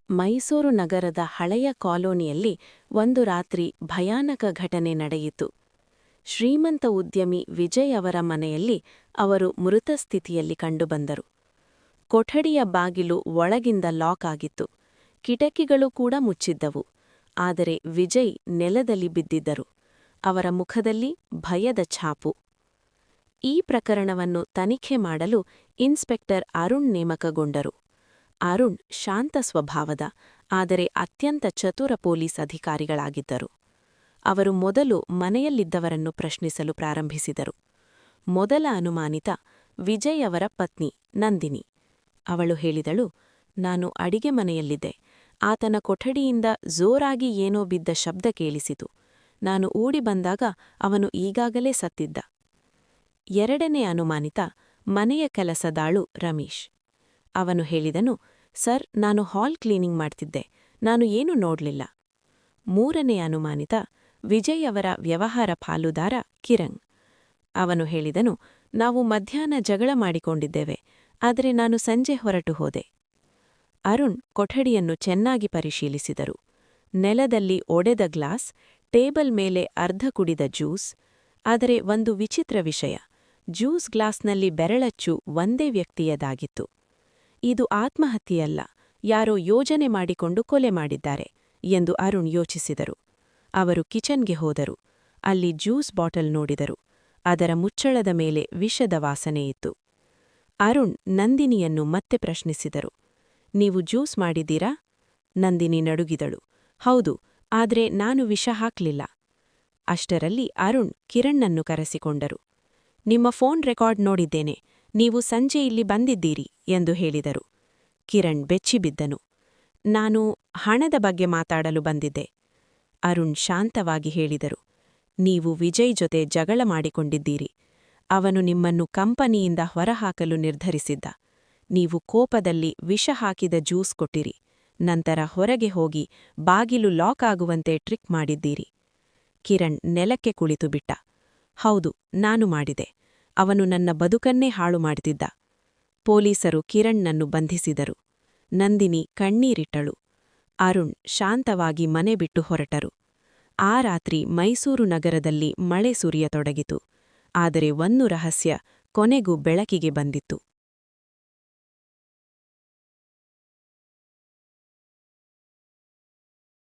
ಮೈಸೂರು ನಗರದ ಹಳೆಯ ಕಾಲೋನಿಯಲ್ಲಿ ಒಂದು ರಾತ್ರಿ ಭಯಾನಕ ಘಟನೆ ನಡೆಯಿತು. ಶ್ರೀಮಂತ ಉದ್ಯಮಿ ವಿಜಯ್ ಅವರ ಮನೆಯಲ್ಲಿ ಅವರು ಮೃತ ಸ್ಥಿತಿಯಲ್ಲಿ ಕಂಡುಬಂದರು. ಕೊಠಡಿಯ ಬಾಗಿಲು ಒಳಗಿಂದ ಲಾಕ್ ಆಗಿತ್ತು. ಕಿಟಕಿಗಳು ಕೂಡ ಮುಚ್ಚಿದ್ದವು. ಆದರೆ ವಿಜಯ್ ನೆಲದಲ್ಲಿ ಬಿದ್ದಿದ್ದರು. ಅವರ ಮುಖದಲ್ಲಿ ಭಯದ ಛಾಪು. ಈ ಪ್ರಕರಣವನ್ನು ತನಿಖೆ ಮಾಡಲು ಇನ್ಸ್ಪೆಕ್ಟರ್ ಅರುಣ್ ನೇಮಕಗೊಂಡರು. ಅರುಣ್ ಶಾಂತ ಸ್ವಭಾವದ, ಆದರೆ ಅತ್ಯಂತ ಚತುರ ಪೊಲೀಸ್ ಅಧಿಕಾರಿಗಳಾಗಿದ್ದರು. ಅವರು ಮೊದಲು ಮನೆಯಲ್ಲಿದ್ದವರನ್ನು ಪ್ರಶ್ನಿಸಲು ಪ್ರಾರಂಭಿಸಿದರು. ಮೊದಲ ಅನುಮಾನಿತ ವಿಜಯ್ ಅವರ ಪತ್ನಿ ನಂದಿನಿ. ಅವಳು ಹೇಳಿದಳು, ನಾನು ಅಡಿಗೆ ಮನೆಯಲ್ಲಿದ್ದೆ. ಆತನ ಕೊಠಡಿಯಿಂದ ಜೋರಾಗಿ ಏನೋ ಬಿದ್ದ ಶಬ್ದ ಕೇಳಿಸಿತು. ನಾನು ಓಡಿ ಬಂದಾಗ ಅವನು ಈಗಾಗಲೇ ಸತ್ತಿದ್ದ. ಎರಡನೇ ಅನುಮಾನಿತ ಮನೆಯ ಕೆಲಸದಾಳು ರಮೇಶ್. ಅವನು ಹೇಳಿದನು, ಸರ್, ನಾನು ಹಾಲ್ ಕ್ಲೀನಿಂಗ್ ಮಾಡ್ತಿದ್ದೆ. ನಾನು ಏನೂ ನೋಡ್ಲಿಲ್ಲ. ಮೂರನೇ ಅನುಮಾನಿತ ವಿಜಯ್ ಅವರ ವ್ಯವಹಾರ ಪಾಲುದಾರ ಕಿರಣ್. ಅವನು ಹೇಳಿದನು, ನಾವು ಮಧ್ಯಾಹ್ನ ಜಗಳ ಮಾಡಿಕೊಂಡಿದ್ದೇವೆ, ಆದರೆ ನಾನು ಸಂಜೆ ಹೊರಟು ಹೋದೆ. ಅರುಣ್ ಕೊಠಡಿಯನ್ನು ಚೆನ್ನಾಗಿ ಪರಿಶೀಲಿಸಿದರು. ನೆಲದಲ್ಲಿ ಒಡೆದ ಗ್ಲಾಸ್, ಟೇಬಲ್ ಮೇಲೆ ಅರ್ಧ ಕುಡಿದ ಜ್ಯೂಸ್. ಆದರೆ ಒಂದು ವಿಚಿತ್ರ ವಿಷಯ, ಜ್ಯೂಸ್ ಗ್ಲಾಸ್ನಲ್ಲಿ ಬೆರಳಚ್ಚು ಒಂದೇ ವ್ಯಕ್ತಿಯದಾಗಿತ್ತು. ಇದು ಆತ್ಮಹತ್ಯೆಯಲ್ಲ, ಯಾರೋ ಯೋಜನೆ ಮಾಡಿಕೊಂಡು ಕೊಲೆ ಮಾಡಿದ್ದಾರೆ ಎಂದು ಅರುಣ್ ಯೋಚಿಸಿದರು. ಅವರು ಕಿಚನ್ಗೆ ಹೋದರು. ಅಲ್ಲಿ ಜ್ಯೂಸ್ ಬಾಟಲ್ ನೋಡಿದರು. ಅದರ ಮುಚ್ಚಳದ ಮೇಲೆ ವಿಷದ ವಾಸನೆಯಿತ್ತು. ಅರುಣ್ ನಂದಿನಿಯನ್ನು ಮತ್ತೆ ಪ್ರಶ್ನಿಸಿದರು, ನೀವು ಜ್ಯೂಸ್ ಮಾಡಿದ್ದೀರಾ? ನಂದಿನಿ ನಡುಗಿದಳು, ಹೌದು, ಆದ್ರೆ ನಾನು ವಿಷ ಹಾಕ್ಲಿಲ್ಲ. ಅಷ್ಟರಲ್ಲಿ ಅರುಣ್ ಕಿರಣ್ಣನ್ನು ಕರೆಸಿಕೊಂಡರು. ನಿಮ್ಮ ಫೋನ್ ರೆಕಾರ್ಡ್ ನೋಡಿದ್ದೇನೆ, ನೀವು ಸಂಜೆ ಇಲ್ಲಿ ಬಂದಿದ್ದೀರಿ ಎಂದು ಹೇಳಿದರು. ಕಿರಣ್ ಬೆಚ್ಚಿಬಿದ್ದನು. ನಾನು ಹಣದ ಬಗ್ಗೆ ಮಾತಾಡಲು ಬಂದಿದ್ದೆ. ಅರುಣ್ ಶಾಂತವಾಗಿ ಹೇಳಿದರು, ನೀವು ವಿಜಯ್ ಜೊತೆ ಜಗಳ ಮಾಡಿಕೊಂಡಿದ್ದೀರಿ. ಅವನು ನಿಮ್ಮನ್ನು ಕಂಪನಿಯಿಂದ ಹೊರಹಾಕಲು ನಿರ್ಧರಿಸಿದ್ದ. ನೀವು ಕೋಪದಲ್ಲಿ ವಿಷ ಹಾಕಿದ ಜ್ಯೂಸ್ ಕೊಟ್ಟಿರಿ. ನಂತರ ಹೊರಗೆ ಹೋಗಿ ಬಾಗಿಲು ಲಾಕ್ ಆಗುವಂತೆ ಟ್ರಿಕ್ ಮಾಡಿದ್ದೀರಿ. ಕಿರಣ್ ನೆಲಕ್ಕೆ ಕುಳಿತು ಬಿಟ್ಟ. ಹೌದು, ನಾನು ಮಾಡಿದೆ. ಅವನು ನನ್ನ ಬದುಕನ್ನೇ ಹಾಳು ಮಾಡ್ತಿದ್ದ. ಪೊಲೀಸರು ಕಿರಣ್ನನ್ನು ಬಂಧಿಸಿದರು. ನಂದಿನಿ ಕಣ್ಣೀರಿಟ್ಟಳು. ಅರುಣ್ ಶಾಂತವಾಗಿ ಮನೆ ಬಿಟ್ಟು ಹೊರಟರು. ಆ ರಾತ್ರಿ ಮೈಸೂರು ನಗರದಲ್ಲಿ ಮಳೆ ಸುರಿಯತೊಡಗಿತು. ಆದರೆ ಒಂದು ರಹಸ್ಯ ಕೊನೆಗೂ ಬೆಳಕಿಗೆ ಬಂದಿತ್ತು.